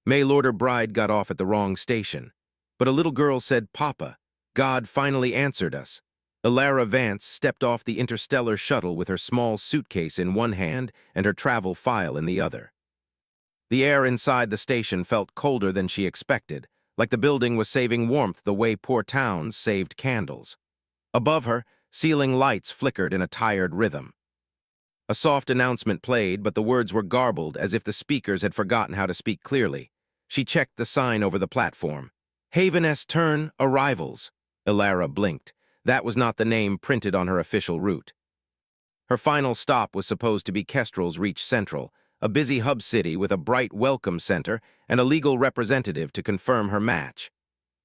Mail-order bride got off at the wrong station. But a little girl said, "Papa, God finally answered us." Elara Vance stepped off the interstellar shuttle with her small suitcase in one hand and her travel file in the other. The air inside the station felt colder than she expected, like the building was saving warmth the way poor towns saved candles. Above her, ceiling lights flickered in a tired rhythm. A soft announcement played, but the words were garbled as if the speakers had forgotten how to speak clearly. She checked the sign over the platform. "Haven S. Turn, Arrivals." Elara blinked. That was not the name printed on her official route. Her final stop was supposed to be Kestrel's Reach Central, a busy hub city with a bright welcome center and a legal representative to confirm her match.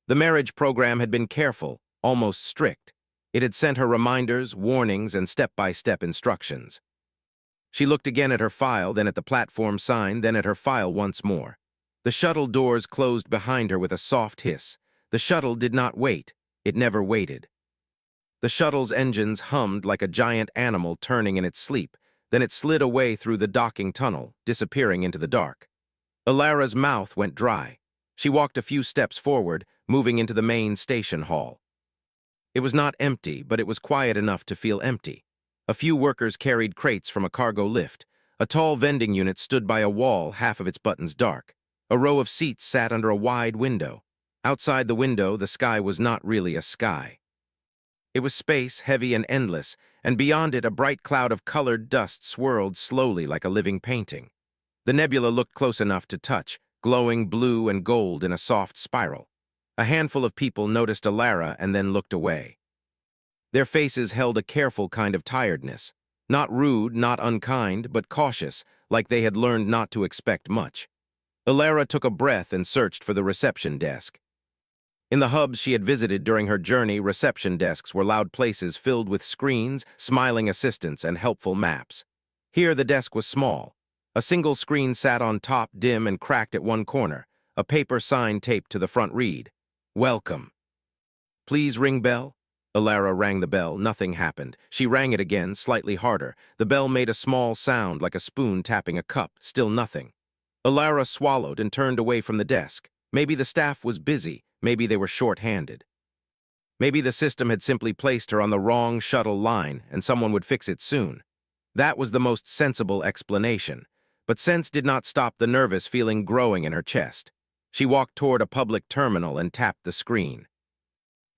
The marriage program had been careful, almost strict. It had sent her reminders, warnings, and step-by-step instructions. She looked again at her file, then at the platform sign, then at her file once more. The shuttle doors closed behind her with a soft hiss. The shuttle did not wait. It never waited. The shuttle's engines hummed like a giant animal turning in its sleep. Then it slid away through the docking tunnel, disappearing into the dark. Elara's mouth went dry. She walked a few steps forward, moving into the main station hall. It was not empty, but it was quiet enough to feel empty. A few workers carried crates from a cargo lift. A tall vending unit stood by a wall, half of its buttons dark. A row of seats sat under a wide window. Outside the window, the sky was not really a sky. It was space, heavy and endless, and beyond it a bright cloud of colored dust swirled slowly like a living painting. The nebula looked close enough to touch, glowing blue and gold in a soft spiral. A handful of people noticed Elara and then looked away. Their faces held a careful kind of tiredness. Not rude, not unkind, but cautious, like they had learned not to expect much. Elara took a breath and searched for the reception desk. In the hubs she had visited during her journey, reception desks were loud places filled with screens, smiling assistants, and helpful maps. Here the desk was small. A single screen sat on top, dim and cracked at one corner. A paper sign taped to the front read, "Welcome." "Please ring bell." Elara rang the bell. Nothing happened. She rang it again, slightly harder. The bell made a small sound like a spoon tapping a cup. Still nothing. Elara swallowed and turned away from the desk. Maybe the staff was busy. Maybe they were short-handed. Maybe the system had simply placed her on the wrong shuttle line and someone would fix it soon. That was the most sensible explanation. But sense did not stop the nervous feeling growing in her chest. She walked toward a public terminal and tapped the screen.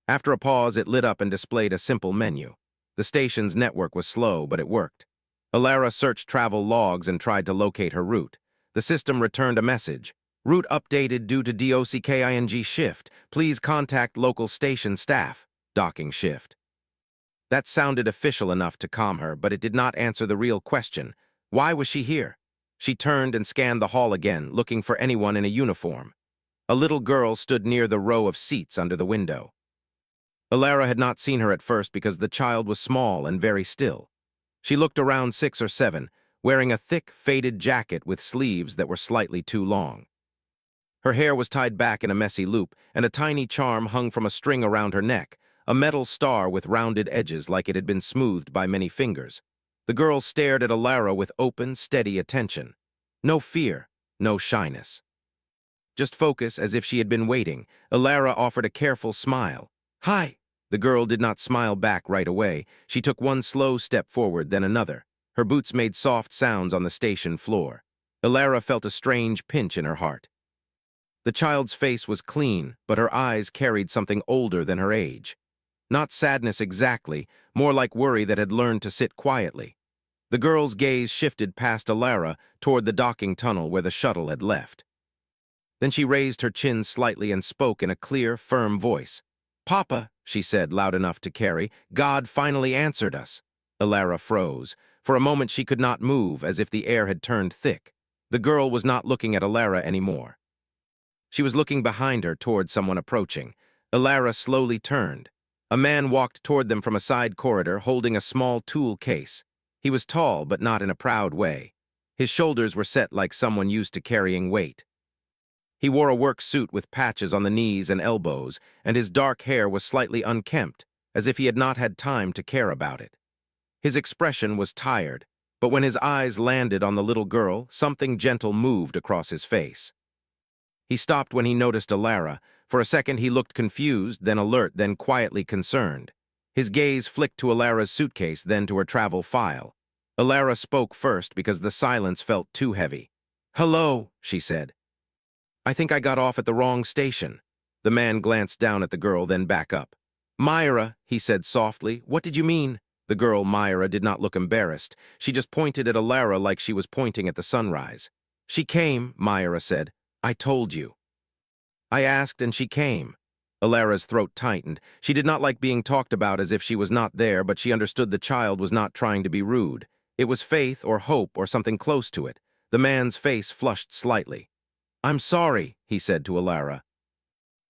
After a pause, it lit up and displayed a simple menu. The station's network was slow, but it worked. Elara searched travel logs and tried to locate her route. The system returned a message. "Route updated due to DOCKING shift. Please contact local station staff. Docking shift." That sounded official enough to calm her, but it did not answer the real question. Why was she here? She turned and scanned the hall again, looking for anyone in a uniform. A little girl stood near the row of seats under the window. Elara had not seen her at first because the child was small and very still. She looked around 6 or 7, wearing a thick, faded jacket with sleeves that were slightly too long. Her hair was tied back in a messy loop, and a tiny charm hung from a string around her neck, a metal star with rounded edges like it had been smoothed by many fingers. The girl stared at Elara with open, steady attention. No fear, no shyness. Just focus, as if she had been waiting. Elara offered a careful smile. "Hi." The girl did not smile back right away. She took one slow step forward, then another. Her boots made soft sounds on the station floor. Elara felt a strange pinch in her heart. The child's face was clean, but her eyes carried something older than her age. Not sadness exactly, more like worry that had learned to sit quietly. The girl's gaze shifted past Elara toward the docking tunnel where the shuttle had left. Then she raised her chin slightly and spoke in a clear, firm voice. "Papa," she said, loud enough to carry, "God finally answered us." Elara froze. For a moment she could not move, as if the air had turned thick. The girl was not looking at Elara anymore. She was looking behind her toward someone approaching. Elara slowly turned. A man walked toward them from a side corridor, holding a small tool case. He was tall, but not in a proud way. His shoulders were set like someone used to carrying weight. He wore a work suit with patches on the knees and elbows, and his dark hair was slightly unkempt, as if he had not had time to care about it. His expression was tired, but when his eyes landed on the little girl, something gentle moved across his face. He stopped when he noticed Alara. For a second he looked confused, then alert, then quietly concerned. His gaze flicked to Alara's suitcase, then to her travel file. Alara spoke first because the silence felt too heavy. "Hello," she said. "I think I got off at the wrong station." The man glanced down at the girl, then back up. "Myra," he said softly, "what did you mean?" The girl, Myra, did not look embarrassed. She just pointed at Alara like she was pointing at the sunrise. "She came," Myra said. "I told you." "I asked and she came." Alara's throat tightened. She did not like being talked about as if she was not there, but she understood the child was not trying to be rude. It was faith or hope or something close to it. The man's face flushed slightly. "I'm sorry," he said to Alara.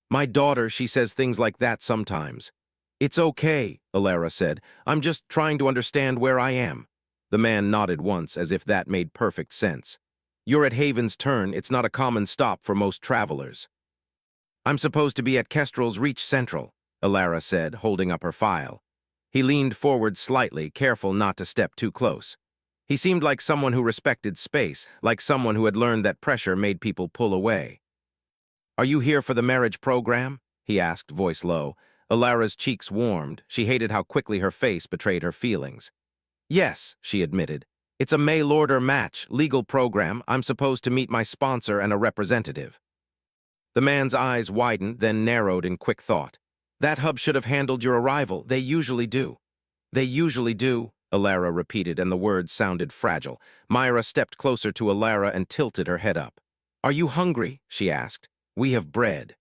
"My daughter, she says things like that sometimes." "It's okay," Alara said. "I'm just trying to understand where I am." The man nodded once, as if that made perfect sense. "You're at Haven's Turn. It's not a common stop for most travelers." "I'm supposed to be at Kestrel's Reach Central," Alara said, holding up her file. He leaned forward slightly, careful not to step too close. He seemed like someone who respected space, like someone who had learned that pressure made people pull away. "Are you here for the marriage program?" he asked, voice low. Alara's cheeks warmed. She hated how quickly her face betrayed her feelings. "Yes," she admitted. "It's a mail-order match, legal program. I'm supposed to meet my sponsor and a representative." The man's eyes widened, then narrowed in quick thought. "That hub should have handled your arrival. They usually do." "They usually do," Alara repeated, and the words sounded fragile. Myra stepped closer to Alara and tilted her head up. "Are you hungry?" she asked. "We have bread."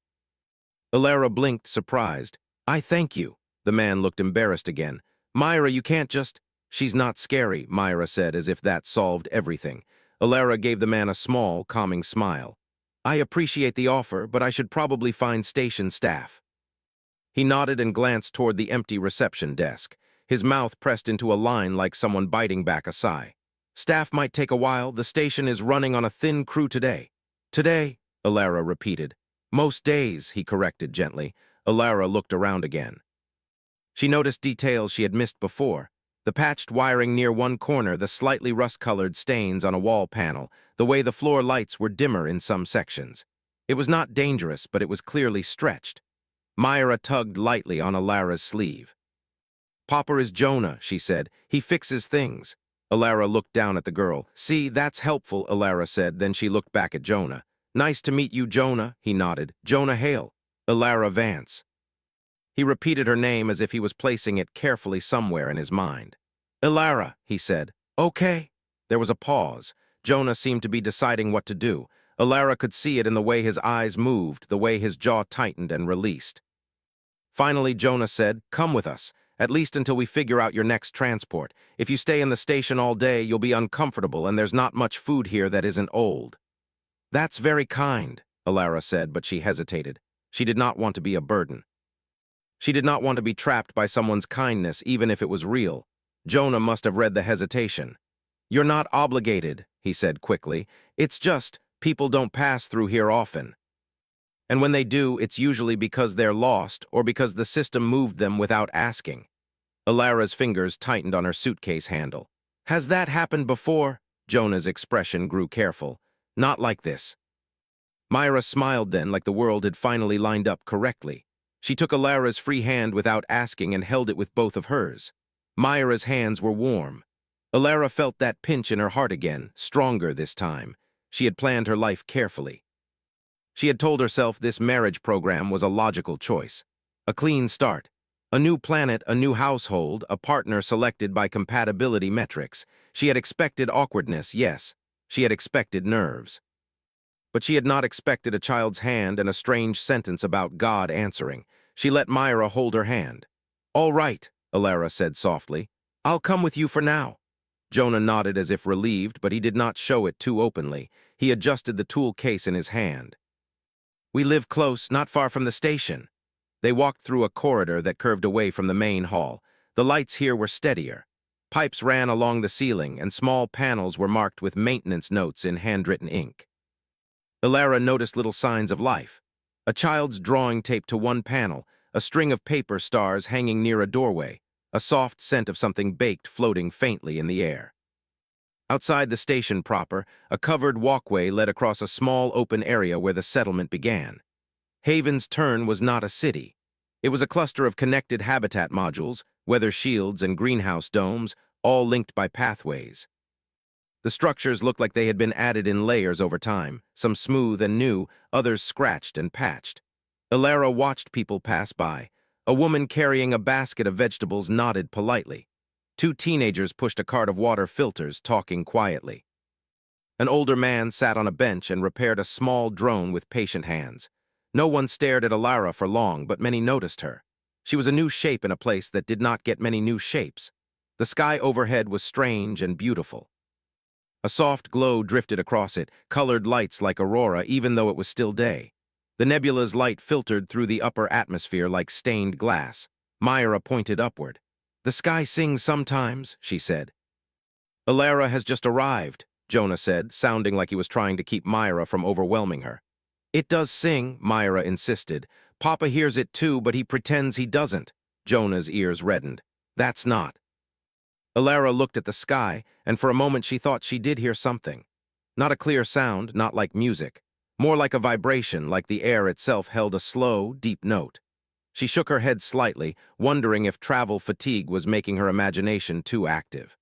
Alara blinked, surprised. "I thank you." The man looked embarrassed again. "Myra, you can't just—" "She's not scary," Myra said, as if that solved everything. Alara gave the man a small, calming smile. "I appreciate the offer, but I should probably find station staff." He nodded and glanced toward the empty reception desk. His mouth pressed into a line like someone biting back a sigh. "Staff might take a while. The station is running on a thin crew today." "Today," Alara repeated. "Most days," he corrected gently. Alara looked around again. She noticed details she had missed before. The patched wiring near one corner, the slightly rust-colored stains on a wall panel, the way the floor lights were dimmer in some sections. It was not dangerous, but it was clearly stretched. Myra tugged lightly on Alara's sleeve. "Papa is Jonah," she said. "He fixes things." Alara looked down at the girl. "See, that's helpful," Alara said. Then she looked back at Jonah. "Nice to meet you, Jonah," he nodded. "Jonah Hale." "Alara Vance." He repeated her name as if he was placing it carefully somewhere in his mind. "Alara," he said. "Okay." There was a pause. Jonah seemed to be deciding what to do. Alara could see it in the way his eyes moved, the way his jaw tightened and released. Finally, Jonah said, "Come with us, at least until we figure out your next transport. If you stay in the station all day, you'll be uncomfortable, and there's not much food here that isn't old." "That's very kind," Alara said, but she hesitated. She did not want to be a burden. She did not want to be trapped by someone's kindness, even if it was real. Jonah must have read the hesitation. "You're not obligated," he said quickly. "It's just, people don't pass through here often. And when they do, it's usually because they're lost or because the system moved them without asking." Alara's fingers tightened on her suitcase handle. "Has that happened before?" Jonah's expression grew careful. "Not like this." Myra smiled then, like the world had finally lined up correctly. She took Alara's free hand without asking and held it with both of hers. Myra's hands were warm. Alara felt that pinch in her heart again, stronger this time. She had planned her life carefully. She had told herself this marriage program was a logical choice. A clean start. A new planet, a new household, a partner selected by compatibility metrics. She had expected awkwardness, yes. She had expected nerves. But she had not expected a child's hand and a strange sentence about God answering. She let Myra hold her hand. "All right," Alara said softly. "I'll come with you for now." Jonah nodded as if relieved, but he did not show it too openly. He adjusted the tool case in his hand. "We live close, not far from the station." They walked through a corridor that curved away from the main hall. The lights here were steadier. Pipes ran along the ceiling, and small panels were marked with maintenance notes in handwritten ink. Alara noticed little signs of life. A child's drawing taped to one panel, a string of paper stars hanging near a doorway, a soft scent of something baked floating faintly in the air. Outside the station proper, a covered walkway led across a small open area where the settlement began. Haven's Turn was not a city. It was a cluster of connected habitat modules, weather shields, and greenhouse domes, all linked by pathways. The structures looked like they had been added in layers over time, some smooth and new, others scratched and patched. Ilara watched people pass by. A woman carrying a basket of vegetables nodded politely. Two teenagers pushed a cart of water filters, talking quietly. An older man sat on a bench and repaired a small drone with patient hands. No one stared at Ilara for long, but many noticed her. She was a new shape in a place that did not get many new shapes. The sky overhead was strange and beautiful. A soft glow drifted across it, colored lights like aurora even though it was still day. The nebula's light filtered through the upper atmosphere like stained glass. Myra pointed upward. "The sky sings sometimes," she said. "Ilara has just arrived," Jonah said, sounding like he was trying to keep Myra from overwhelming her. "It does sing," Myra insisted. "Papa hears it too, but he pretends he doesn't." Jonah's ears reddened. "That's not." Ilara looked at the sky, and for a moment she thought she did hear something. Not a clear sound, not like music. More like a vibration, like the air itself held a slow, deep note. She shook her head slightly, wondering if travel fatigue was making her imagination too active.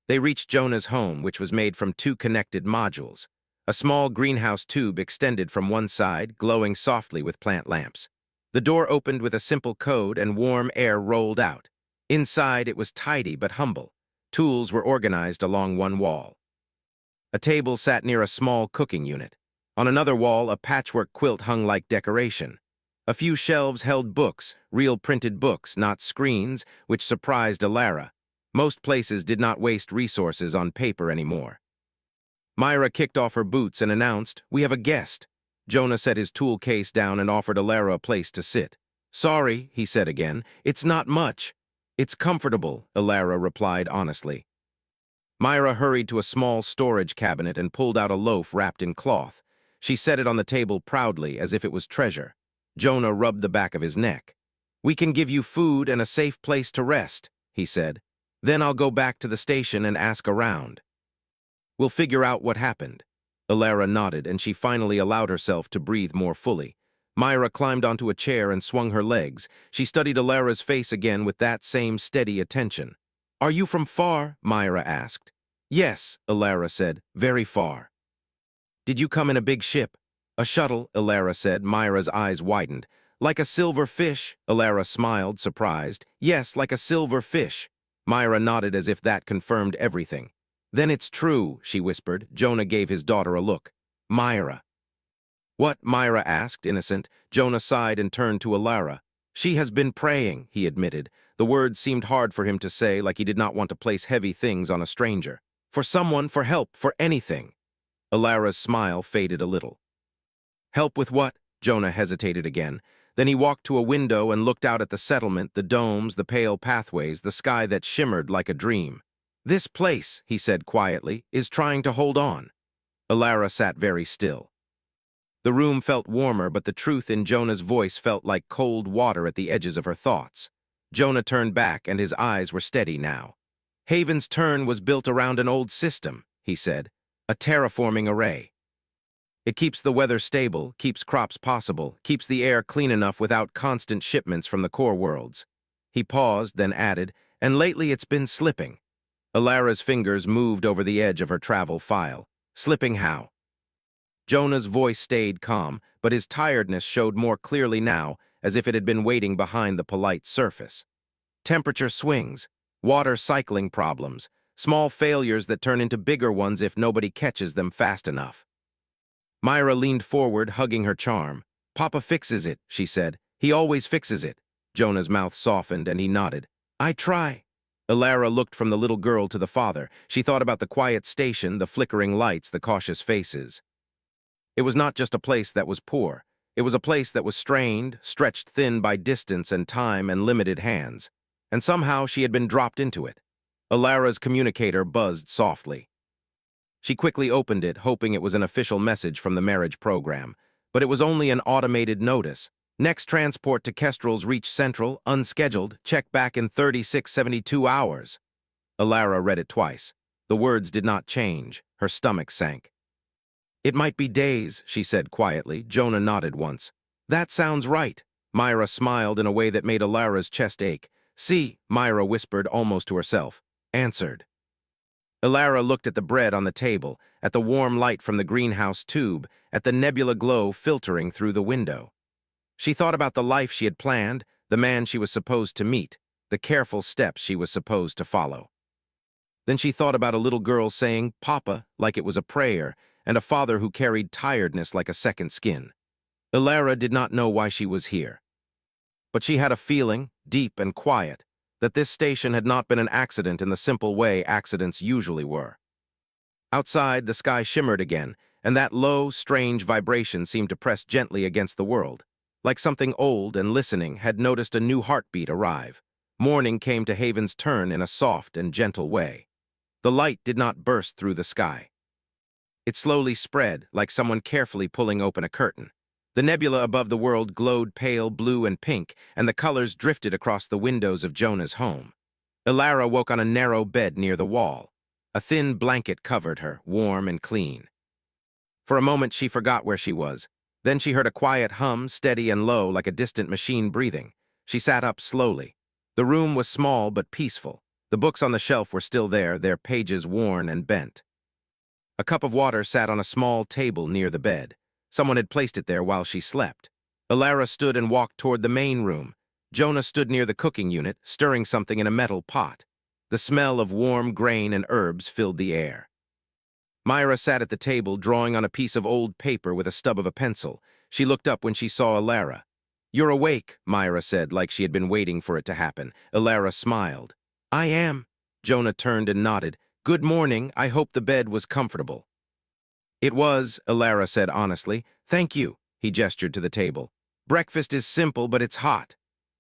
They reached Jonah's home, which was made from two connected modules. A small greenhouse tube extended from one side, glowing softly with plant lamps. The door opened with a simple code and warm air rolled out. Inside, it was tidy but humble. Tools were organized along one wall. A table sat near a small cooking unit. On another wall, a patchwork quilt hung like decoration. A few shelves held books, real printed books, not screens, which surprised Ilara. Most places did not waste resources on paper anymore. Myra kicked off her boots and announced, "We have a guest." Jonah set his tool case down and offered Ilara a place to sit. "Sorry," he said again, "it's not much." "It's comfortable," Ilara replied honestly. Myra hurried to a small storage cabinet and pulled out a loaf wrapped in cloth. She set it on the table proudly, as if it was treasure. Jonah rubbed the back of his neck. "We can give you food and a safe place to rest," he said. "Then I'll go back to the station and ask around. We'll figure out what happened." Ilara nodded, and she finally allowed herself to breathe more fully. Myra climbed onto a chair and swung her legs. She studied Ilara's face again with that same steady attention. "Are you from far?" Myra asked. "Yes," Ilara said, "very far." "Did you come in a big ship?" "A shuttle," Ilara said. Myra's eyes widened. "Like a silver fish?" Ilara smiled, surprised. "Yes, like a silver fish." Myra nodded as if that confirmed everything. "Then it's true," she whispered. Jonah gave his daughter a look. "Myra." "What?" Myra asked, innocent. Jonah sighed and turned to Ilara. "She has been praying," he admitted. The words seemed hard for him to say, like he did not want to place heavy things on a stranger. "For someone, for help, for anything." Ilara's smile faded a little. "Help with what?" Jonah hesitated again. Then he walked to a window and looked out at the settlement, the domes, the pale pathways, the sky that shimmered like a dream. "This place," he said quietly, "is trying to hold on." Ilara sat very still. The room felt warmer, but the truth in Jonah's voice felt like cold water at the edges of her thoughts. Jonah turned back, and his eyes were steady now. "Haven's Turn was built around an old system," he said, "a terraforming array. It keeps the weather stable, keeps crops possible, keeps the air clean enough without constant shipments from the core worlds." He paused, then added, "And lately it's been slipping." Ilara's fingers moved over the edge of her travel file. "Slipping how?" Jonah's voice stayed calm, but his tiredness showed more clearly now, as if it had been waiting behind the polite surface. "Temperature swings, water cycling problems, small failures that turn into bigger ones if nobody catches them fast enough." Myra leaned forward, hugging her charm. "Papa fixes it," she said. "He always fixes it." Jonah's mouth softened, and he nodded. "I try." Ilara looked from the little girl to the father. She thought about the quiet station, the flickering lights, the cautious faces. It was not just a place that was poor. It was a place that was strained, stretched thin by distance and time and limited hands. And somehow she had been dropped into it. Ilara's communicator buzzed softly. She quickly opened it, hoping it was an official message from the marriage program. But it was only an automated notice. "Next transport to Kestrel's reach Central, unscheduled, check back in 3672 hours. Ilara read it twice. The words did not change. Her stomach sank. "It might be days," she said quietly. Jonah nodded once. "That sounds right." Myra smiled in a way that made Alara's chest ache. "See," Myra whispered almost to herself. "Answered." Alara looked at the bread on the table, at the warm light from the greenhouse tube, at the nebula glow filtering through the window. She thought about the life she had planned, the man she was supposed to meet, the careful steps she was supposed to follow. Then she thought about a little girl saying, "Papa," like it was a prayer, and a father who carried tiredness like a second skin. Alara did not know why she was here. But she had a feeling, deep and quiet, that this station had not been an accident in the simple way accidents usually were. Outside, the sky shimmered again, and that low, strange vibration seemed to press gently against the world, like something old and listening had noticed a new heartbeat arrive. Morning came to Haven's turn in a soft and gentle way. The light did not burst through the sky. It slowly spread, like someone carefully pulling open a curtain. The nebula above the world glowed pale blue and pink, and the colors drifted across the windows of Jonah's home. Alara woke on a narrow bed near the wall. A thin blanket covered her, warm and clean. For a moment she forgot where she was. Then she heard a quiet hum, steady and low like a distant machine breathing. She sat up slowly. The room was small but peaceful. The books on the shelf were still there, their pages worn and bent. A cup of water sat on a small table near the bed. Someone had placed it there while she slept. Alara stood and walked toward the main room. Jonah stood near the cooking unit, stirring something in a metal pot. The smell of warm grain and herbs filled the air. Myra sat at the table, drawing on a piece of old paper with a stub of a pencil. She looked up when she saw Alara. "You're awake," Myra said, like she had been waiting for it to happen. Alara smiled. "I am." Jonah turned and nodded. "Good morning. I hope the bed was comfortable." "It was," Alara said honestly. "Thank you." He gestured to the table. "Breakfast is simple, but it's hot."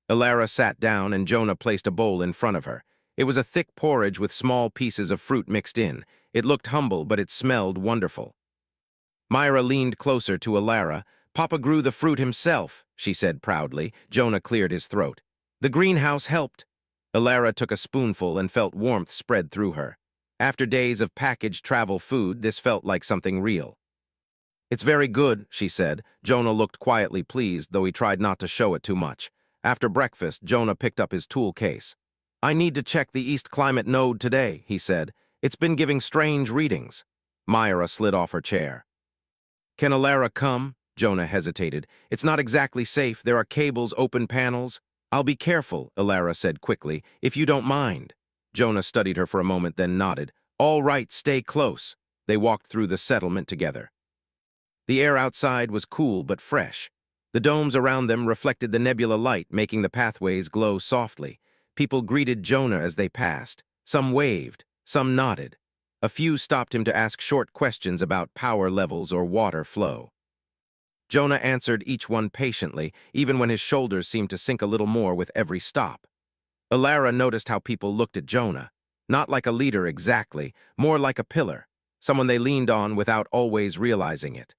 Alara sat down, and Jonah placed a bowl in front of her. It was a thick porridge with small pieces of fruit mixed in. It looked humble, but it smelled wonderful. Myra leaned closer to Alara. "Papa grew the fruit himself," she said proudly. Jonah cleared his throat. "The greenhouse helped." Alara took a spoonful and felt warmth spread through her. After days of packaged travel food, this felt like something real. "It's very good," she said. Jonah looked quietly pleased, though he tried not to show it too much. After breakfast, Jonah picked up his tool case. "I need to check the East Climate node today," he said. "It's been giving strange readings." Myra slid off her chair. "Can Alara come?" Jonah hesitated. "It's not exactly safe. There are cables, open panels." "I'll be careful," Alara said quickly, "if you don't mind." Jonah studied her for a moment, then nodded. "All right, stay close." They walked through the settlement together. The air outside was cool but fresh. The domes around them reflected the nebula light, making the pathways glow softly. People greeted Jonah as they passed. Some waved, some nodded. A few stopped him to ask short questions about power levels or water flow. Jonah answered each one patiently, even when his shoulders seemed to sink a little more with every stop. Alara noticed how people looked at Jonah. Not like a leader exactly, more like a pillar, someone they leaned on without always realizing it.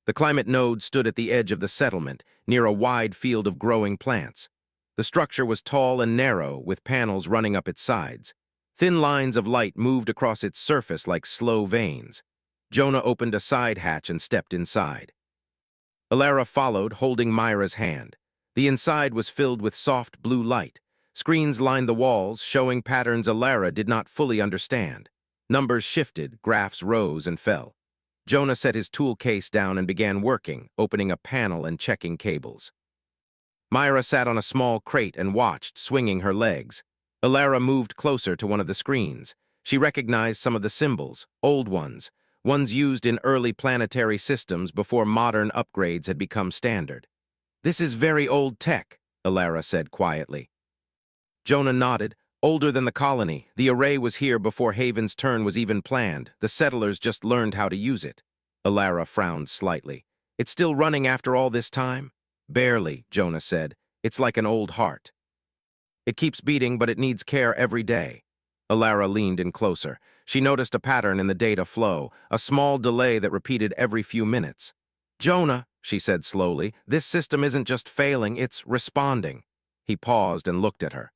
The climate node stood at the edge of the settlement, near a wide field of growing plants. The structure was tall and narrow, with panels running up its sides. Thin lines of light moved across its surface like slow veins. Jonah opened a side hatch and stepped inside. Alara followed, holding Myra's hand. The inside was filled with soft blue light. Screens lined the walls, showing patterns Alara did not fully understand. Numbers shifted, graphs rose and fell. Jonah set his tool case down and began working, opening a panel and checking cables. Myra sat on a small crate and watched, swinging her legs. Alara moved closer to one of the screens. She recognized some of the symbols, old ones used in early planetary systems before modern upgrades had become standard. "This is very old tech," Alara said quietly. Jonah nodded. "Older than the colony. The array was here before Haven's turn was even planned. The settlers just learned how to use it." Alara frowned slightly. "It's still running after all this time?" "Barely," Jonah said. "It's like an old heart. It keeps beating, but it needs care every day." Alara leaned in closer. She noticed a pattern in the data flow, a small delay that repeated every few minutes. "Jonah," she said slowly, "this system isn't just failing, it's responding." He paused and looked at her.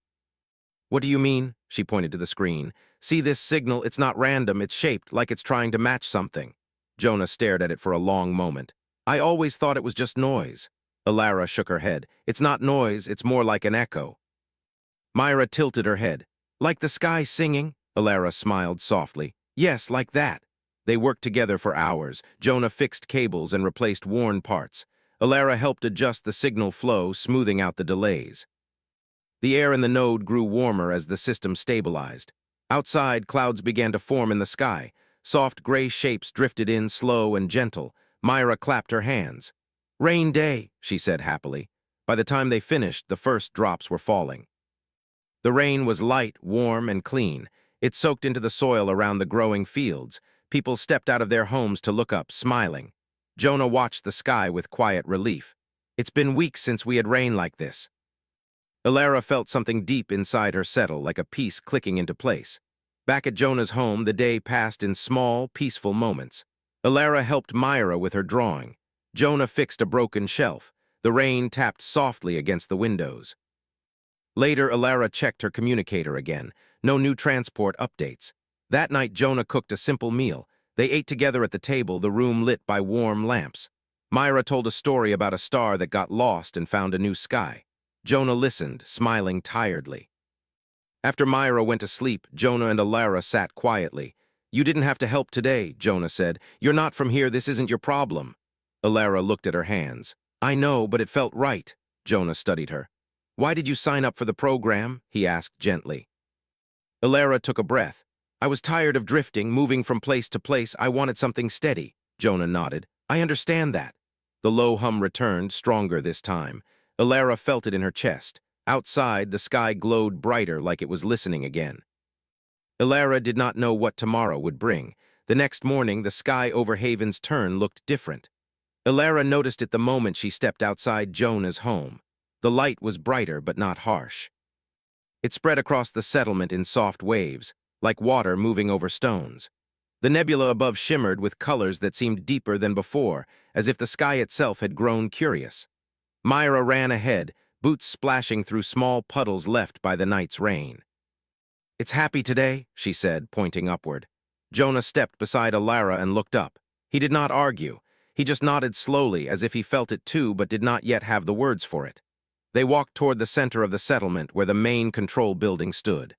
"What do you mean?" She pointed to the screen. See this signal? It's not random, it's shaped like it's trying to match something. Jonah stared at it for a long moment. I always thought it was just noise. Alara shook her head. It's not noise, it's more like an echo. Myra tilted her head. Like the sky singing? Alara smiled softly. Yes, like that. They worked together for hours. Jonah fixed cables and replaced worn parts. Alara helped adjust the signal flow, smoothing out the delays. The air in the node grew warmer as the system stabilized. Outside, clouds began to form in the sky. Soft gray shapes drifted in, slow and gentle. Myra clapped her hands. Rain day, she said happily. By the time they finished, the first drops were falling. The rain was light, warm, and clean. It soaked into the soil around the growing fields. People stepped out of their homes to look up, smiling. Jonah watched the sky with quiet relief. It's been weeks since we had rain like this. Alara felt something deep inside her settle, like a piece clicking into place. Back at Jonah's home, the day passed in small, peaceful moments. Alara helped Myra with her drawing. Jonah fixed a broken shelf. The rain tapped softly against the windows. Later, Alara checked her communicator again. No new transport updates. That night, Jonah cooked a simple meal. They ate together at the table, the room lit by warm lamps. Myra told a story about a star that got lost and found a new sky. Jonah listened, smiling tiredly. After Myra went to sleep, Jonah and Alara sat quietly. You didn't have to help today, Jonah said. You're not from here, this isn't your problem. Alara looked at her hands. I know, but it felt right. Jonah studied her. Why did you sign up for the program? He asked gently. Alara took a breath. I was tired of drifting, moving from place to place. I wanted something steady. Jonah nodded. I understand that. The low hum returned, stronger this time. Alara felt it in her chest. Outside, the sky glowed brighter like it was listening again. Alara did not know what tomorrow would bring. The next morning, the sky over Haven's Turn looked different. Alara noticed it the moment she stepped outside Jonah's home. The light was brighter but not harsh. It spread across the settlement in soft waves, like water moving over stones. The nebula above shimmered with colors that seemed deeper than before, as if the sky itself had grown curious. Myra ran ahead, boots splashing through small puddles left by the night's rain. It's happy today, she said, pointing upward. Jonah stepped beside Alara and looked up. He did not argue. He just nodded slowly, as if he felt it too but did not yet have the words for it. They walked toward the center of the settlement where the main control building stood.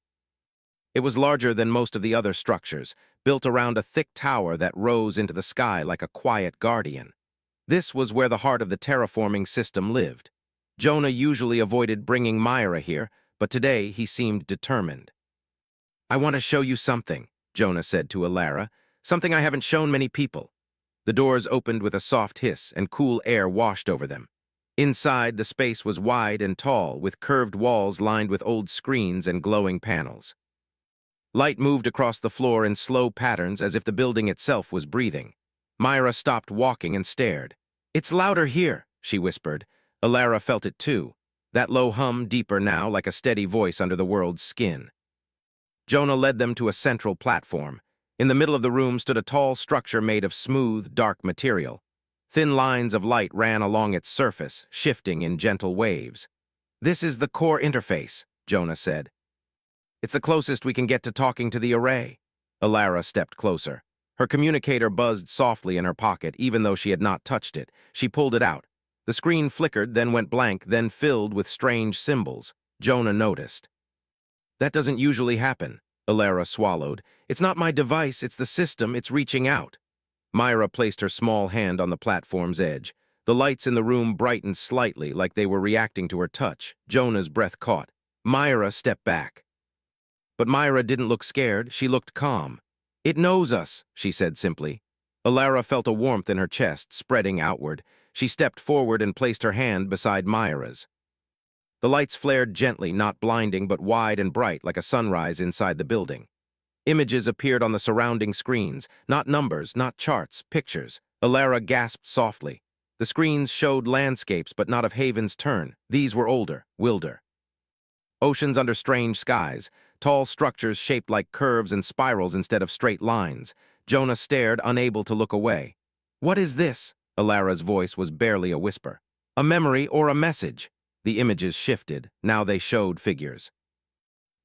It was larger than most of the other structures, built around a thick tower that rose into the sky like a quiet guardian. This was where the heart of the terraforming system lived. Jonah usually avoided bringing Myra here, but today he seemed determined. I want to show you something, Jonah said to Alara, something I haven't shown many people. The doors opened with a soft hiss and cool air washed over them. Inside, the space was wide and tall, with curved walls lined with old screens and glowing panels. Light moved across the floor in slow patterns as if the building itself was breathing. Myra stopped walking and stared. It's louder here, she whispered. Alara felt it too. That low hum, deeper now, like a steady voice under the world's skin. Jonah led them to a central platform. In the middle of the room stood a tall structure made of smooth, dark material. Thin lines of light ran along its surface, shifting in gentle waves. This is the core interface, Jonah said. It's the closest we can get to talking to the array. Alara stepped closer. Her communicator buzzed softly in her pocket, even though she had not touched it. She pulled it out. The screen flickered, then went blank, then filled with strange symbols. Jonah noticed. That doesn't usually happen, Alara swallowed. It's not my device, it's the system, it's reaching out. Myra placed her small hand on the platform's edge. The lights in the room brightened slightly, like they were reacting to her touch. Jonah's breath caught. Myra stepped back. But Myra didn't look scared, she looked calm. It knows us, she said simply. Alara felt a warmth in her chest, spreading outward. She stepped forward and placed her hand beside Myra's. The lights flared gently, not blinding, but wide and bright, like a sunrise inside the building. Images appeared on the surrounding screens, not numbers, not charts, pictures. Alara gasped softly. The screens showed landscapes, but not of Haven's Turn. These were older, wilder. Oceans under strange skies, tall structures shaped like curves and spirals instead of straight lines. Jonah stared, unable to look away. What is this? Alara's voice was barely a whisper. A memory or a message? The images shifted. Now they showed figures.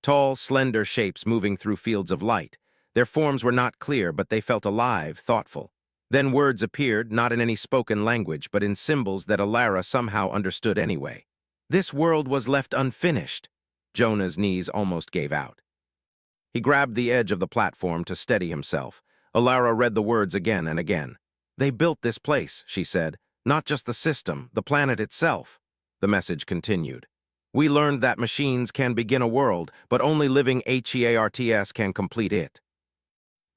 Tall, slender shapes moving through fields of light. Their forms were not clear, but they felt alive, thoughtful. Then words appeared, not in any spoken language, but in symbols that Alara somehow understood anyway. This world was left unfinished. Jonah's knees almost gave out. He grabbed the edge of the platform to steady himself. Alara read the words again and again. They built this place, she said, not just the system, the planet itself. The message continued. We learned that machines can begin a world, but only living HEARTS can complete it.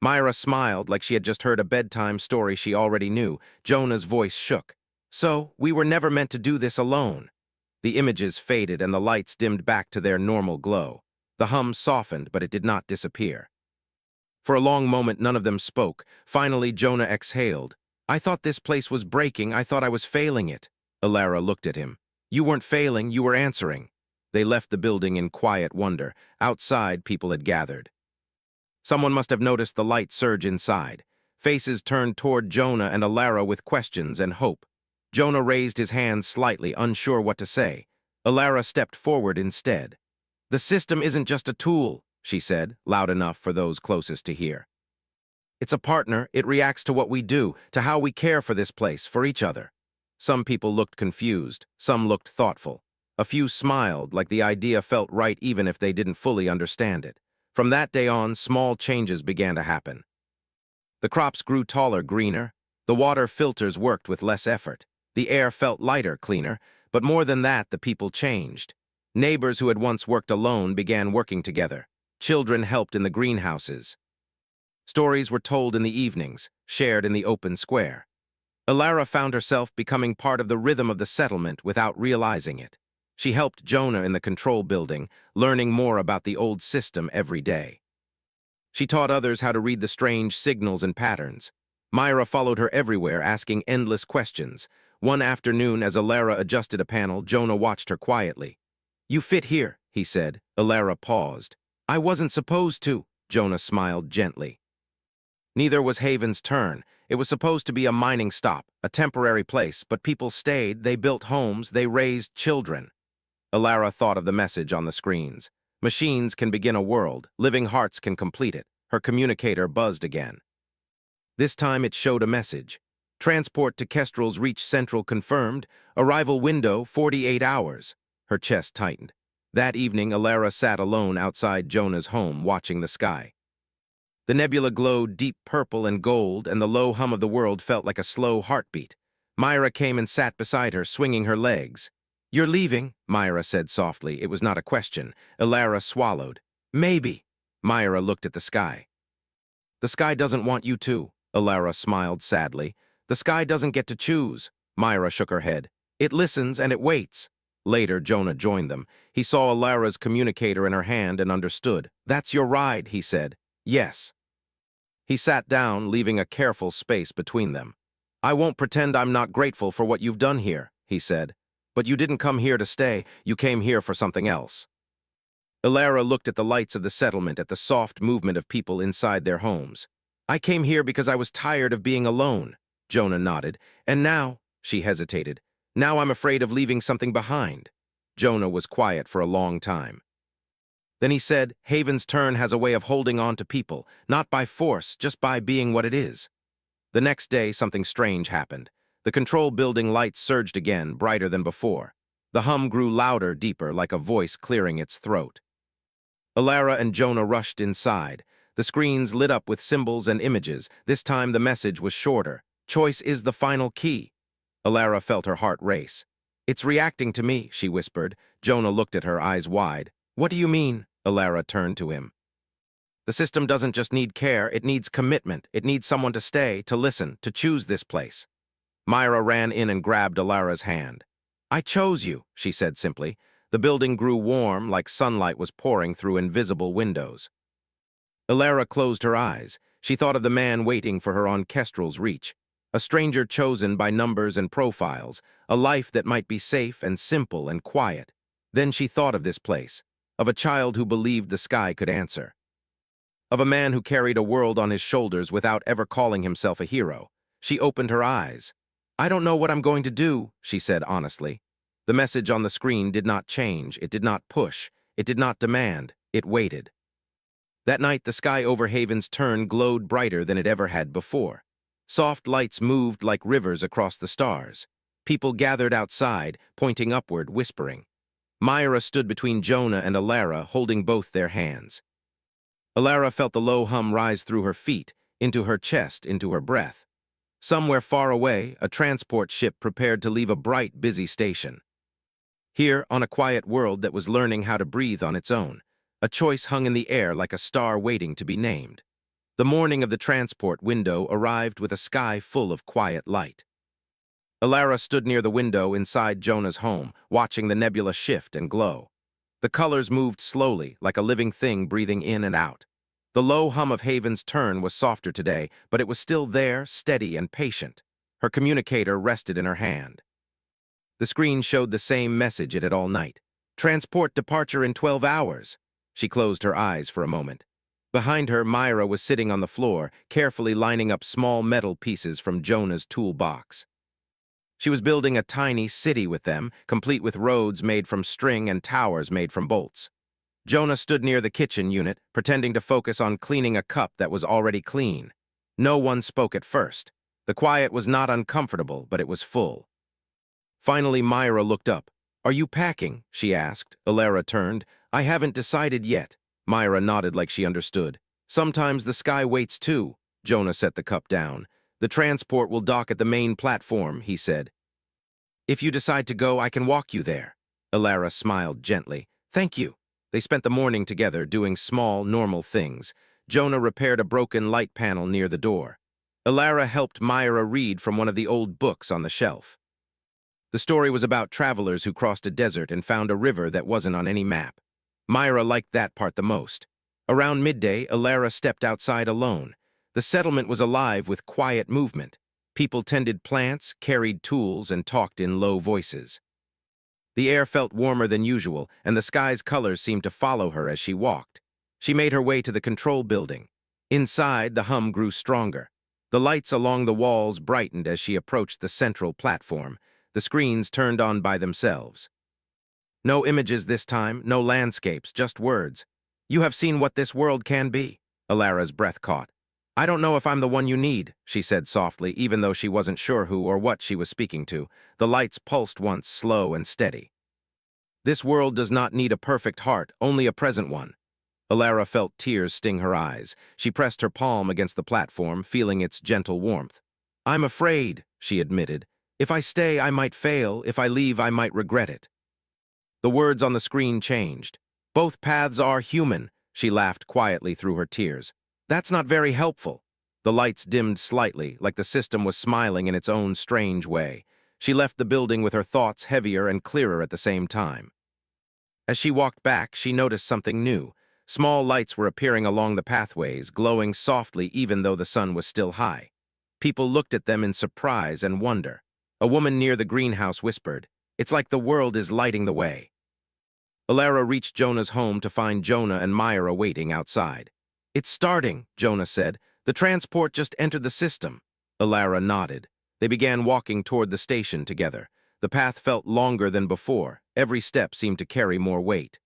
Myra smiled like she had just heard a bedtime story she already knew. Jonah's voice shook. So, we were never meant to do this alone. The images faded and the lights dimmed back to their normal glow. The hum softened, but it did not disappear. For a long moment, none of them spoke. Finally, Jonah exhaled. I thought this place was breaking. I thought I was failing it. Alara looked at him. You weren't failing, you were answering. They left the building in quiet wonder. Outside, people had gathered. Someone must have noticed the light surge inside. Faces turned toward Jonah and Alara with questions and hope. Jonah raised his hands slightly, unsure what to say. Alara stepped forward instead. The system isn't just a tool, she said, loud enough for those closest to hear. It's a partner. It reacts to what we do, to how we care for this place, for each other. Some people looked confused, some looked thoughtful. A few smiled, like the idea felt right even if they didn't fully understand it. From that day on, small changes began to happen. The crops grew taller, greener. The water filters worked with less effort. The air felt lighter, cleaner. But more than that, the people changed. Neighbors who had once worked alone began working together. Children helped in the greenhouses. Stories were told in the evenings, shared in the open square. Alara found herself becoming part of the rhythm of the settlement without realizing it. She helped Jonah in the control building, learning more about the old system every day. She taught others how to read the strange signals and patterns. Myra followed her everywhere, asking endless questions. One afternoon, as Alara adjusted a panel, Jonah watched her quietly. You fit here, he said. Alara paused. I wasn't supposed to, Jonah smiled gently. Neither was Haven's turn. It was supposed to be a mining stop, a temporary place, but people stayed, they built homes, they raised children. Alara thought of the message on the screens. Machines can begin a world, living hearts can complete it. Her communicator buzzed again. This time it showed a message. Transport to Kestrel's Reach Central confirmed. Arrival window 48 hours. Her chest tightened. That evening, Alara sat alone outside Jonah's home, watching the sky. The nebula glowed deep purple and gold, and the low hum of the world felt like a slow heartbeat. Myra came and sat beside her, swinging her legs. You're leaving, Myra said softly. It was not a question. Alara swallowed. Maybe. Myra looked at the sky. The sky doesn't want you to, Alara smiled sadly. The sky doesn't get to choose. Myra shook her head. It listens and it waits. Later, Jonah joined them. He saw Alara's communicator in her hand and understood. That's your ride, he said. Yes. He sat down, leaving a careful space between them. I won't pretend I'm not grateful for what you've done here, he said. But you didn't come here to stay, you came here for something else. Alara looked at the lights of the settlement, at the soft movement of people inside their homes. I came here because I was tired of being alone, Jonah nodded. And now, she hesitated, now I'm afraid of leaving something behind. Jonah was quiet for a long time. Then he said, Haven's turn has a way of holding on to people, not by force, just by being what it is. The next day, something strange happened. The control building lights surged again, brighter than before. The hum grew louder, deeper, like a voice clearing its throat. Alara and Jonah rushed inside. The screens lit up with symbols and images. This time the message was shorter. Choice is the final key. Alara felt her heart race. It's reacting to me, she whispered. Jonah looked at her, eyes wide. What do you mean? Alara turned to him. The system doesn't just need care, it needs commitment. It needs someone to stay, to listen, to choose this place. Myra ran in and grabbed Alara's hand. I chose you, she said simply. The building grew warm, like sunlight was pouring through invisible windows. Alara closed her eyes. She thought of the man waiting for her on Kestrel's Reach. A stranger chosen by numbers and profiles, a life that might be safe and simple and quiet. Then she thought of this place, of a child who believed the sky could answer. Of a man who carried a world on his shoulders without ever calling himself a hero. She opened her eyes. I don't know what I'm going to do, she said honestly. The message on the screen did not change, it did not push, it did not demand. It waited. That night, the sky over Haven's Turn glowed brighter than it ever had before. Soft lights moved like rivers across the stars. People gathered outside, pointing upward, whispering. Myra stood between Jonah and Alara, holding both their hands. Alara felt the low hum rise through her feet, into her chest, into her breath. Somewhere far away, a transport ship prepared to leave a bright, busy station. Here, on a quiet world that was learning how to breathe on its own, a choice hung in the air like a star waiting to be named. The morning of the transport window arrived with a sky full of quiet light. Alara stood near the window inside Jonah's home, watching the nebula shift and glow. The colors moved slowly, like a living thing breathing in and out. The low hum of Haven's Turn was softer today, but it was still there, steady and patient. Her communicator rested in her hand. The screen showed the same message it had all night. Transport departure in 12 hours. She closed her eyes for a moment. Behind her, Myra was sitting on the floor, carefully lining up small metal pieces from Jonah's toolbox. She was building a tiny city with them, complete with roads made from string and towers made from bolts. Jonah stood near the kitchen unit, pretending to focus on cleaning a cup that was already clean. No one spoke at first. The quiet was not uncomfortable, but it was full. Finally, Myra looked up. "Are you packing?" she asked. Alara turned. "I haven't decided yet." Myra nodded like she understood. "Sometimes the sky waits too." Jonah set the cup down. "The transport will dock at the main platform," he said. "If you decide to go, I can walk you there." Alara smiled gently. "Thank you." They spent the morning together, doing small, normal things. Jonah repaired a broken light panel near the door. Alara helped Myra read from one of the old books on the shelf. The story was about travelers who crossed a desert and found a river that wasn't on any map. Myra liked that part the most. Around midday, Alara stepped outside alone. The settlement was alive with quiet movement. People tended plants, carried tools, and talked in low voices. The air felt warmer than usual, and the sky's colors seemed to follow her as she walked. She made her way to the control building. Inside, the hum grew stronger. The lights along the walls brightened as she approached the central platform. The screens turned on by themselves. No images this time, no landscapes, just words. "You have seen what this world can be." Alara's breath caught. "I don't know if I'm the one you need," she said softly, even though she wasn't sure who or what she was speaking to. The lights pulsed once, slow and steady. "This world does not need a perfect heart, only a present one." Alara felt tears sting her eyes. She pressed her palm against the platform, feeling its gentle warmth. "I'm afraid," she admitted. "If I stay, I might fail. If I leave, I might regret it." The words on the screen changed. "Both paths are human," she laughed quietly through her tears. "That's not very helpful." The lights dimmed slightly, like the system was smiling in its own strange way. She left the building with her thoughts heavier and clearer at the same time. As she walked back, she noticed something new. Small lights were appearing along the pathways, glowing softly even though the sun was still high. People looked at them in surprise and wonder. A woman near the greenhouse whispered, "It's like the world is lighting the way." Alara reached Jonah's home to find Jonah and Myra waiting outside. "It's starting," Jonah said. "The transport just entered the system." Alara nodded. They began walking toward the station together. The path felt longer than before. Every step seemed to carry more weight.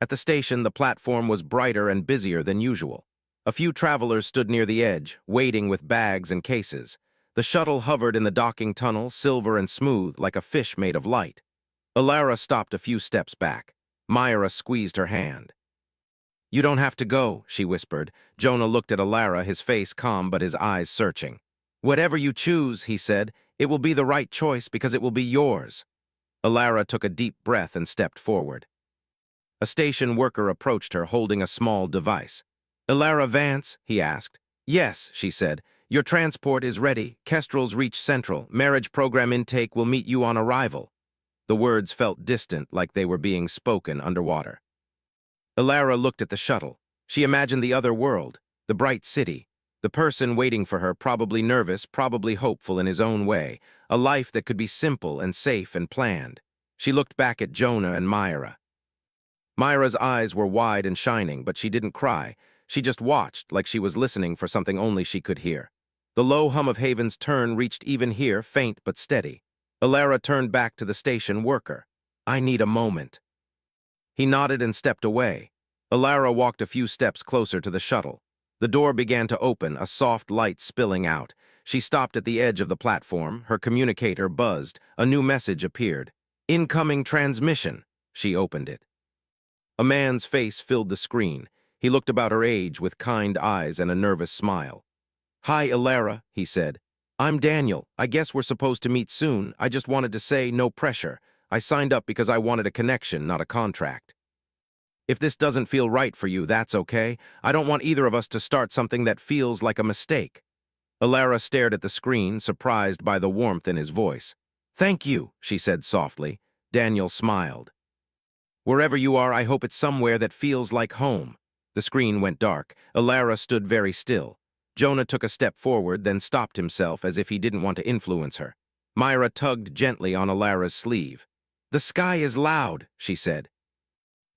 At the station, the platform was brighter and busier than usual. A few travelers stood near the edge, waiting with bags and cases. The shuttle hovered in the docking tunnel, silver and smooth, like a fish made of light. Alara stopped a few steps back. Myra squeezed her hand. "You don't have to go," she whispered. Jonah looked at Alara, his face calm but his eyes searching. "Whatever you choose," he said, "it will be the right choice because it will be yours." Alara took a deep breath and stepped forward. A station worker approached her, holding a small device. "Alara Vance?" he asked. "Yes," she said. "Your transport is ready. Kestrel's reached Central. Marriage program intake will meet you on arrival." The words felt distant, like they were being spoken underwater. Alara looked at the shuttle. She imagined the other world, the bright city, the person waiting for her, probably nervous, probably hopeful in his own way, a life that could be simple and safe and planned. She looked back at Jonah and Myra. Myra's eyes were wide and shining, but she didn't cry. She just watched, like she was listening for something only she could hear. The low hum of Haven's Turn reached even here, faint but steady. Alara turned back to the station worker. "I need a moment." He nodded and stepped away. Alara walked a few steps closer to the shuttle. The door began to open, a soft light spilling out. She stopped at the edge of the platform. Her communicator buzzed. A new message appeared. Incoming transmission. She opened it. A man's face filled the screen. He looked about her age with kind eyes and a nervous smile. Hi, Alara, he said. I'm Daniel. I guess we're supposed to meet soon. I just wanted to say, no pressure. I signed up because I wanted a connection, not a contract. If this doesn't feel right for you, that's okay. I don't want either of us to start something that feels like a mistake. Alara stared at the screen, surprised by the warmth in his voice. Thank you, she said softly. Daniel smiled. Wherever you are, I hope it's somewhere that feels like home. The screen went dark. Alara stood very still. Jonah took a step forward, then stopped himself as if he didn't want to influence her. Myra tugged gently on Alara's sleeve. The sky is loud, she said.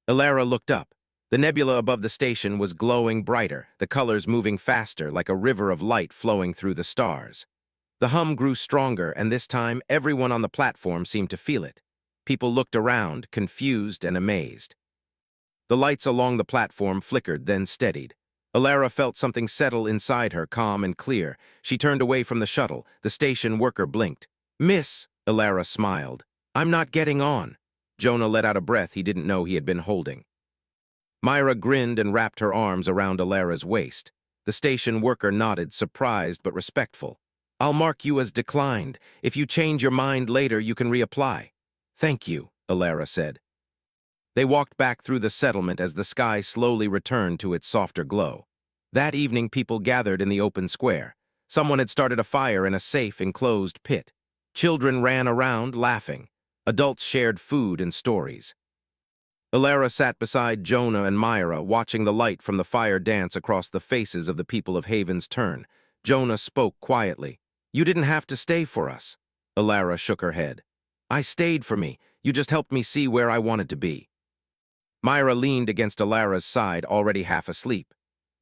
Alara looked up. The nebula above the station was glowing brighter, the colors moving faster like a river of light flowing through the stars. The hum grew stronger, and this time everyone on the platform seemed to feel it. People looked around, confused and amazed. The lights along the platform flickered, then steadied. Alara felt something settle inside her, calm and clear. She turned away from the shuttle. The station worker blinked. Miss, Alara smiled. I'm not getting on. Jonah let out a breath he didn't know he had been holding. Myra grinned and wrapped her arms around Alara's waist. The station worker nodded, surprised but respectful. I'll mark you as declined. If you change your mind later, you can reapply. Thank you, Alara said. They walked back through the settlement as the sky slowly returned to its softer glow. That evening, people gathered in the open square. Someone had started a fire in a safe, enclosed pit. Children ran around, laughing. Adults shared food and stories. Alara sat beside Jonah and Myra, watching the light from the fire dance across the faces of the people of Haven's Turn. Jonah spoke quietly. You didn't have to stay for us. Alara shook her head. I stayed for me. You just helped me see where I wanted to be. Myra leaned against Alara's side, already half asleep.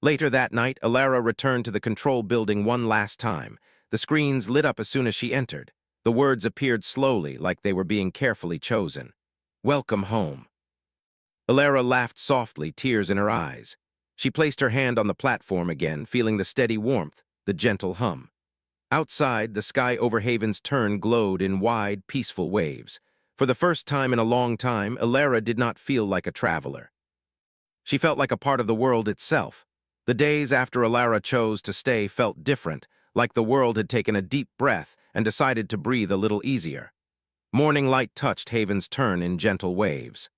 Later that night, Alara returned to the control building one last time. The screens lit up as soon as she entered. The words appeared slowly, like they were being carefully chosen. Welcome home. Alara laughed softly, tears in her eyes. She placed her hand on the platform again, feeling the steady warmth, the gentle hum. Outside, the sky over Haven's Turn glowed in wide, peaceful waves. For the first time in a long time, Alara did not feel like a traveler. She felt like a part of the world itself. The days after Alara chose to stay felt different, like the world had taken a deep breath and decided to breathe a little easier. Morning light touched Haven's Turn in gentle waves.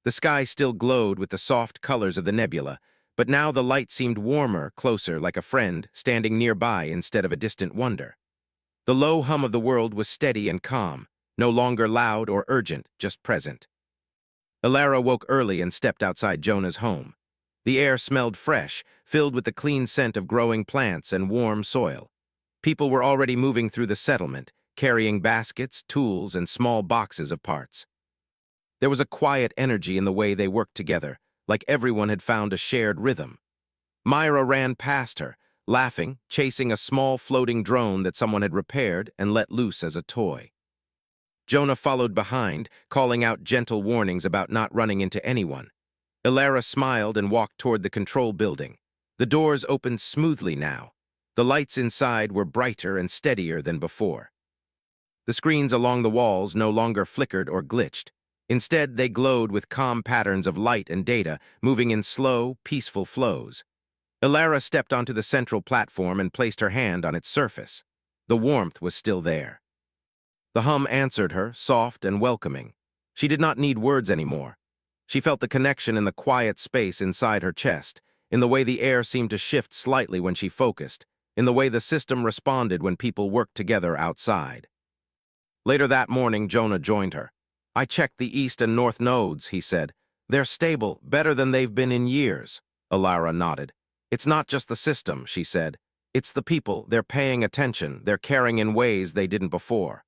The sky still glowed with the soft colors of the nebula, but now the light seemed warmer, closer, like a friend, standing nearby instead of a distant wonder. The low hum of the world was steady and calm, no longer loud or urgent, just present. Alara woke early and stepped outside Jonah's home. The air smelled fresh, filled with the clean scent of growing plants and warm soil. People were already moving through the settlement, carrying baskets, tools, and small boxes of parts. There was a quiet energy in the way they worked together, like everyone had found a shared rhythm. Myra ran past her, laughing, chasing a small floating drone that someone had repaired and let loose as a toy. Jonah followed behind, calling out gentle warnings about not running into anyone. Alara smiled and walked toward the control building. The doors opened smoothly now. The lights inside were brighter and steadier than before. The screens along the walls no longer flickered or glitched. Instead, they glowed with calm patterns of light and data, moving in slow, peaceful flows. Alara stepped onto the central platform and placed her hand on its surface. The warmth was still there. The hum answered her, soft and welcoming. She did not need words anymore. She felt the connection in the quiet space inside her chest, in the way the air seemed to shift slightly when she focused, in the way the system responded when people worked together outside. Later that morning, Jonah joined her. I checked the east and north nodes, he said. They're stable, better than they've been in years. Alara nodded. It's not just the system, she said. It's the people. They're paying attention. They're caring in ways they didn't before.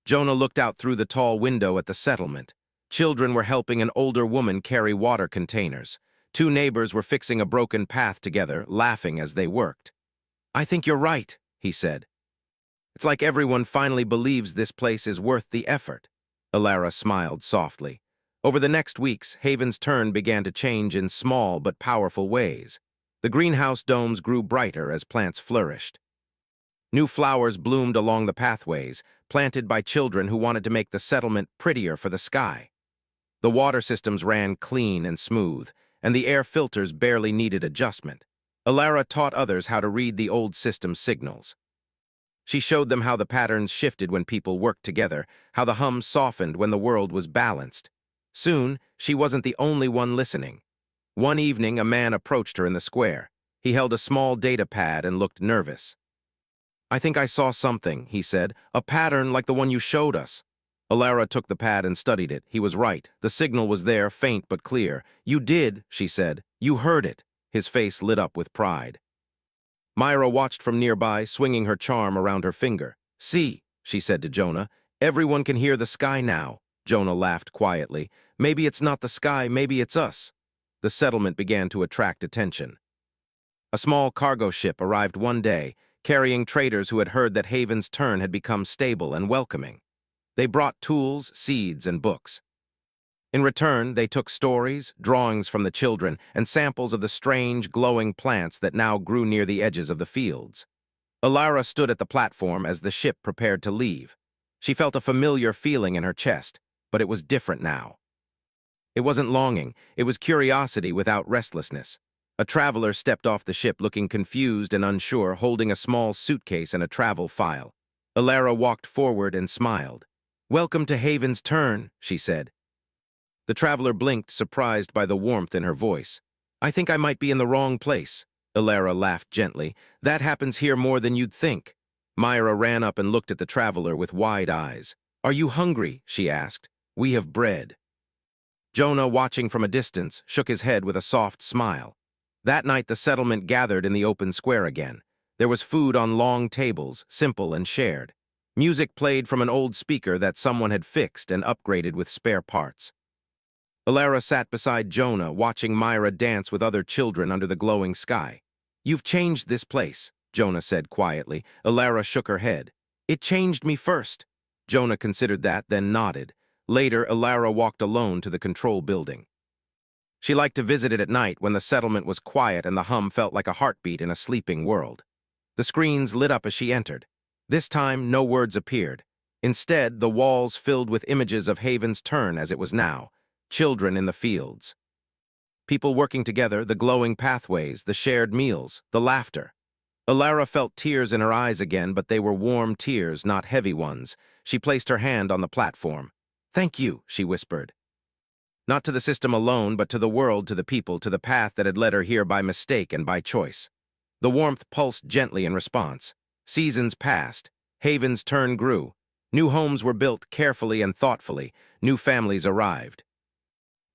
Jonah looked out through the tall window at the settlement. Children were helping an older woman carry water containers. Two neighbors were fixing a broken path together, laughing as they worked. I think you're right, he said. It's like everyone finally believes this place is worth the effort. Alara smiled softly. Over the next weeks, Haven's turn began to change in small but powerful ways. The greenhouse domes grew brighter as plants flourished. New flowers bloomed along the pathways, planted by children who wanted to make the settlement prettier for the sky. The water systems ran clean and smooth, and the air filters barely needed adjustment. Alara taught others how to read the old system's signals. She showed them how the patterns shifted when people worked together, how the hum softened when the world was balanced. Soon, she wasn't the only one listening. One evening, a man approached her in the square. He held a small data pad and looked nervous. "I think I saw something," he said, "a pattern like the one you showed us." Alara took the pad and studied it. He was right. The signal was there, faint but clear. "You did," she said. "You heard it." His face lit up with pride. Myra watched from nearby, swinging her charm around her finger. "See," she said to Jonah, "everyone can hear the sky now." Jonah laughed quietly. "Maybe it's not the sky, maybe it's us." The settlement began to attract attention. A small cargo ship arrived one day, carrying traders who had heard that Haven's turn had become stable and welcoming. They brought tools, seeds, and books. In return, they took stories, drawings from the children, and samples of the strange, glowing plants that now grew near the edges of the fields. Alara stood at the platform as the ship prepared to leave. She felt a familiar feeling in her chest, but it was different now. It wasn't longing, it was curiosity without restlessness. A traveler stepped off the ship looking confused and unsure, holding a small suitcase and a travel file. Alara walked forward and smiled. "Welcome to Haven's turn," she said. The traveler blinked, surprised by the warmth in her voice. "I think I might be in the wrong place." Alara laughed gently. "That happens here more than you'd think." Myra ran up and looked at the traveler with wide eyes. "Are you hungry?" she asked. "We have bread." Jonah, watching from a distance, shook his head with a soft smile. That night the settlement gathered in the open square again. There was food on long tables, simple and shared. Music played from an old speaker that someone had fixed and upgraded with spare parts. Alara sat beside Jonah, watching Myra dance with other children under the glowing sky. "You've changed this place," Jonah said quietly. Alara shook her head. "It changed me first." Jonah considered that, then nodded. Later, Alara walked alone to the control building. She liked to visit it at night when the settlement was quiet and the hum felt like a heartbeat in a sleeping world. The screens lit up as she entered. This time, no words appeared. Instead, the walls filled with images of Haven's turn as it was now. Children in the fields. People working together, the glowing pathways, the shared meals, the laughter. Alara felt tears in her eyes again, but they were warm tears, not heavy ones. She placed her hand on the platform. "Thank you," she whispered. Not to the system alone, but to the world, to the people, to the path that had led her here by mistake and by choice. The warmth pulsed gently in response. Seasons passed. Haven's turn grew. New homes were built carefully and thoughtfully. New families arrived.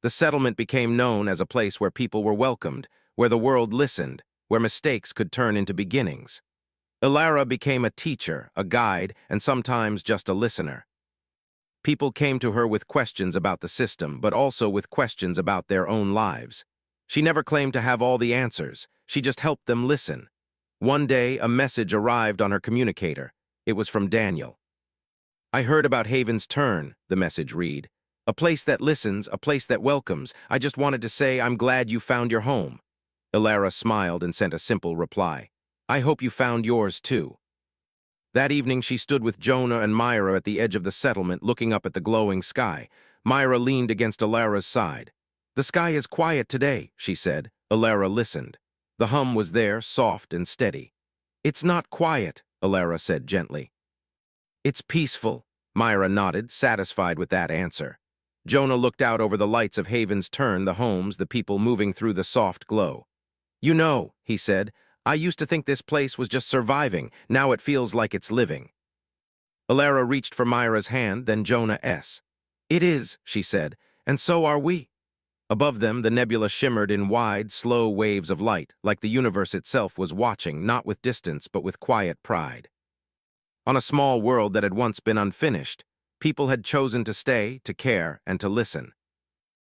The settlement became known as a place where people were welcomed, where the world listened, where mistakes could turn into beginnings. Alara became a teacher, a guide, and sometimes just a listener. People came to her with questions about the system, but also with questions about their own lives. She never claimed to have all the answers. She just helped them listen. One day, a message arrived on her communicator. It was from Daniel. "I heard about Haven's turn," the message read. "A place that listens, a place that welcomes. I just wanted to say I'm glad you found your home." Alara smiled and sent a simple reply. "I hope you found yours too." That evening she stood with Jonah and Myra at the edge of the settlement looking up at the glowing sky. Myra leaned against Alara's side. "The sky is quiet today," she said. Alara listened. The hum was there, soft and steady. "It's not quiet," Alara said gently. "It's peaceful," Myra nodded, satisfied with that answer. Jonah looked out over the lights of Haven's turn, the homes, the people moving through the soft glow. "You know," he said, "I used to think this place was just surviving. Now it feels like it's living." Alara reached for Myra's hand, then Jonah's. "It is," she said, "and so are we." Above them, the nebula shimmered in wide, slow waves of light, like the universe itself was watching, not with distance, but with quiet pride. On a small world that had once been unfinished, people had chosen to stay, to care, and to listen.